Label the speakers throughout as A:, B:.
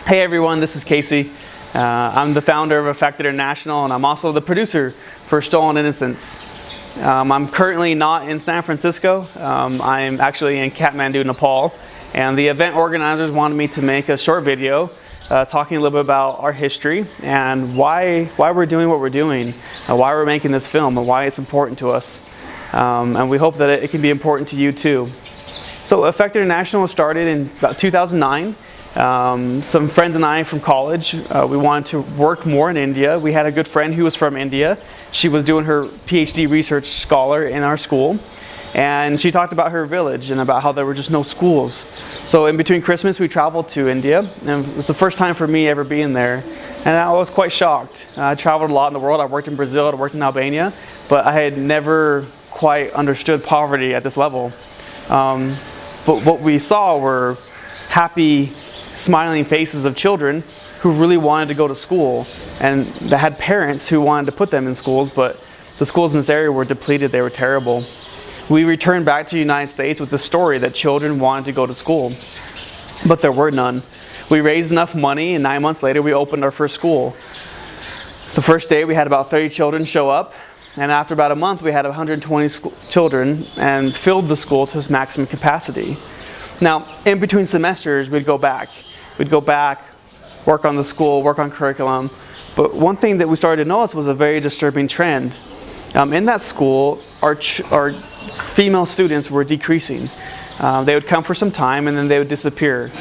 A: Hey everyone, this is Casey. I'm the founder of Affect International, and I'm also the producer for Stolen Innocence. I'm currently not in San Francisco. I'm actually in Kathmandu, Nepal, and the event organizers wanted me to make a short video talking a little bit about our history and why we're doing what we're doing, why we're making this film, and why it's important to us. And we hope that it can be important to you too. So Affect International started in about 2009. Some friends and I from college, we wanted to work more in India. We had a good friend who was from India. She was doing her PhD research scholar in our school, and she talked about her village and about how there were just no schools. So in between Christmas we traveled to India, and it was the first time for me ever being there, and I was quite shocked. I traveled a lot in the world. I worked in Brazil, I worked in Albania, but I had never quite understood poverty at this level. But what we saw were happy, smiling faces of children who really wanted to go to school, and that had parents who wanted to put them in schools, but the schools in this area were depleted, they were terrible. We returned back to the United States with the story that children wanted to go to school, but there were none. We raised enough money, and 9 months later we opened our first school. The first day we had about 30 children show up, and after about a month we had 120 children and filled the school to its maximum capacity. Now, in between semesters, we'd go back, work on the school, work on curriculum. But one thing that we started to notice was a very disturbing trend. In that school, our female students were decreasing. They would come for some time and then they would disappear.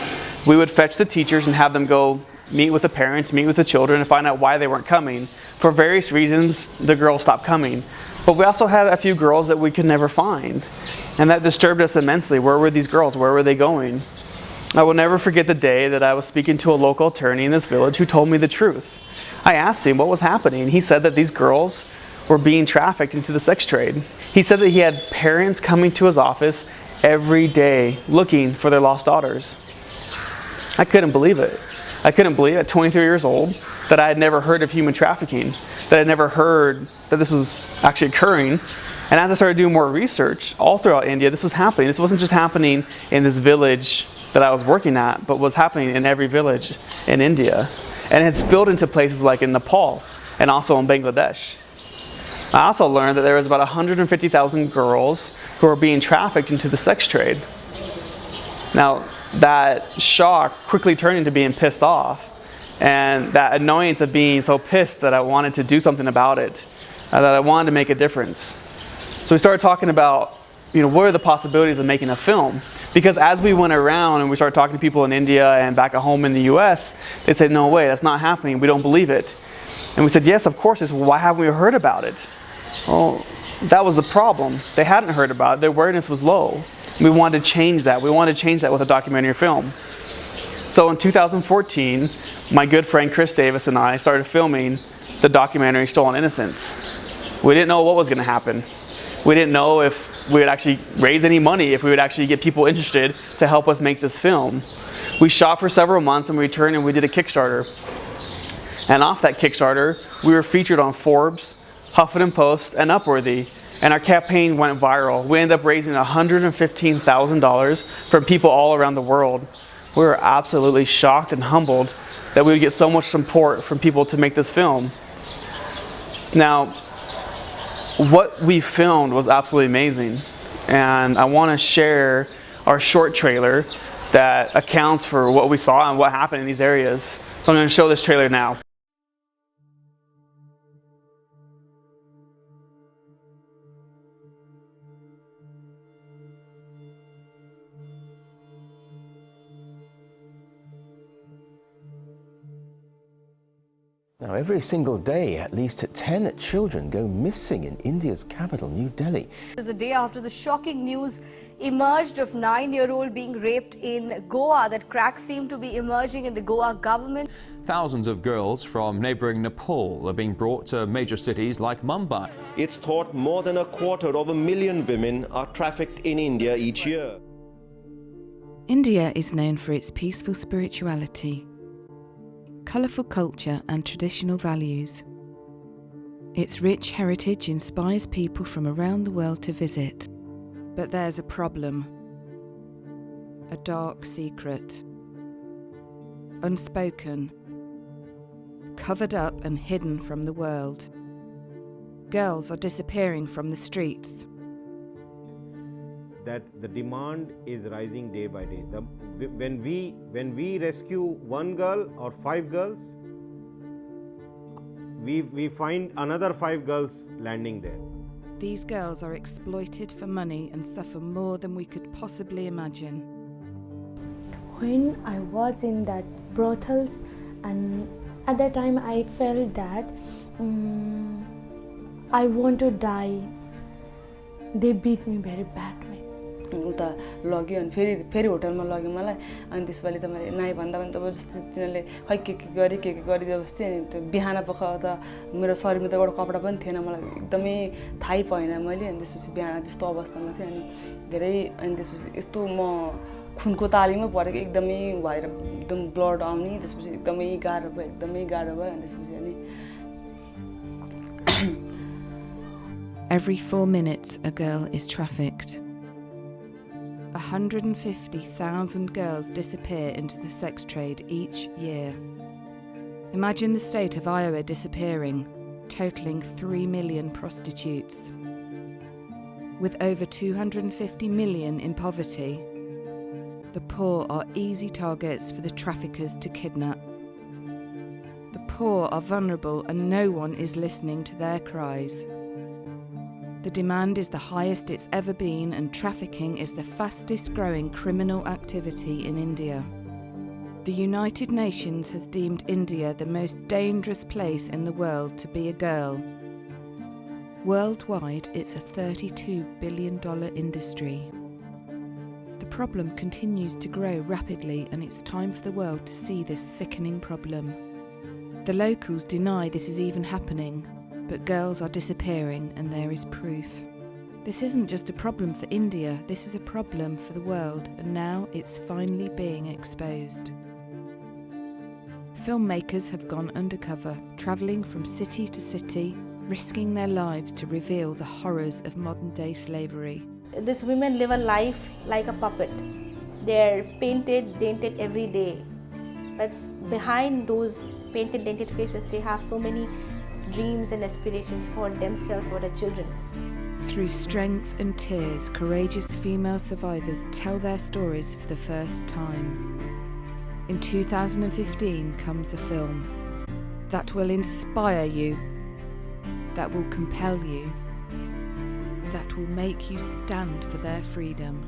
A: We would fetch the teachers and have them go meet with the parents, meet with the children, and find out why they weren't coming. For various reasons, the girls stopped coming. But we also had a few girls that we could never find. And that disturbed us immensely. Where were these girls? Where were they going? I will never forget the day that I was speaking to a local attorney in this village who told me the truth. I asked him what was happening. He said that these girls were being trafficked into the sex trade. He said that he had parents coming to his office every day looking for their lost daughters. I couldn't believe it. I couldn't believe at 23 years old that I had never heard of human trafficking, that I had never heard that this was actually occurring. And as I started doing more research all throughout India, this was happening. This wasn't just happening in this village that I was working at, but was happening in every village in India. And it had spilled into places like in Nepal and also in Bangladesh. I also learned that there was about 150,000 girls who were being trafficked into the sex trade. Now, that shock quickly turned into being pissed off, and that annoyance of being so pissed that I wanted to do something about it, that I wanted to make a difference. So we started talking about, what are the possibilities of making a film? Because as we went around and we started talking to people in India and back at home in the US, they said, no way, that's not happening, we don't believe it. And we said, yes, of course. Well, why haven't we heard about it? Well, that was the problem. They hadn't heard about it, their awareness was low. We wanted to change that. We wanted to change that with a documentary film. So in 2014, my good friend Chris Davis and I started filming the documentary Stolen Innocence. We didn't know what was going to happen. We didn't know if we would actually raise any money, if we would actually get people interested to help us make this film. We shot for several months and we returned and we did a Kickstarter. And off that Kickstarter, we were featured on Forbes, Huffington Post, and Upworthy. And our campaign went viral. We ended up raising $115,000 from people all around the world. We were absolutely shocked and humbled that we would get so much support from people to make this film. Now, what we filmed was absolutely amazing. And I want to share our short trailer that accounts for what we saw and what happened in these areas. So I'm going to show this trailer now.
B: Now, every single day, at least 10 children go missing in India's capital, New Delhi.
C: It was a day after the shocking news emerged of 9-year-old being raped in Goa. That cracks seem to be emerging in the Goa government.
D: Thousands of girls from neighbouring Nepal are being brought to major cities like Mumbai.
E: It's thought more than 250,000 women are trafficked in India each year.
F: India is known for its peaceful spirituality, colourful culture and traditional values. Its rich heritage inspires people from around the world to visit. But there's a problem. A dark secret. unspoken, covered up and hidden from the world. Girls are disappearing from the streets.
G: That the demand is rising day by day. When we rescue one girl or 5 girls, we find another 5 girls landing there.
F: These girls are exploited for money and suffer more than we could possibly imagine.
H: When I was in that brothels, and at that time I felt that I want to die. They beat me very badly.
I: उता लग्यो अनि फेरि होटलमा लग्यो मलाई अनि त्यसपालि त मैले नाइ भन्दा पनि तब जस्तै तिनीहरूले खै के गरिदियो बस्थे अनि त्यो बिहान पख त मेरो शरीरमा त एउटा कपडा पनि थिएन मलाई एकदमै थाहै पाएन मैले अनि त्यसपछि बिहान त्यस्तो अवस्थामा थिएँ अनि धेरै अनि त्यसपछि यस्तो म खुनको तालीमा परेको एकदमै भएर एकदम ब्लड आउने त्यसपछि एकदमै गाह्रो भयो अनि त्यसपछि अनि
F: Every 4 minutes a girl is trafficked. 150,000 girls disappear into the sex trade each year. Imagine the state of Iowa disappearing, totaling 3 million prostitutes. With over 250 million in poverty, the poor are easy targets for the traffickers to kidnap. The poor are vulnerable and no one is listening to their cries. The demand is the highest it's ever been, and trafficking is the fastest growing criminal activity in India. The United Nations has deemed India the most dangerous place in the world to be a girl. Worldwide, it's a $32 billion industry. The problem continues to grow rapidly, and it's time for the world to see this sickening problem. The locals deny this is even happening, but girls are disappearing and there is proof. This isn't just a problem for India, this is a problem for the world, and now it's finally being exposed. Filmmakers have gone undercover, travelling from city to city, risking their lives to reveal the horrors of modern-day slavery.
J: These women live a life like a puppet. They're painted, dented every day. But behind those painted, dented faces, they have so many dreams and aspirations for themselves, for their children.
F: Through strength and tears, courageous female survivors tell their stories for the first time. In 2015 comes a film that will inspire you, that will compel you, that will make you stand for their freedom.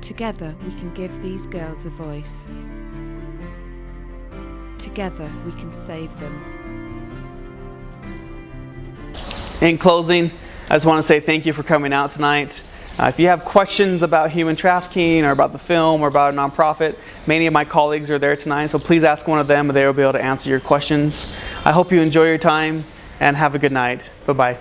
F: Together we can give these girls a voice. Together we can save them.
A: In closing, I just want to say thank you for coming out tonight. If you have questions about human trafficking or about the film or about a nonprofit, many of my colleagues are there tonight, so please ask one of them and they will be able to answer your questions. I hope you enjoy your time and have a good night. Bye-bye.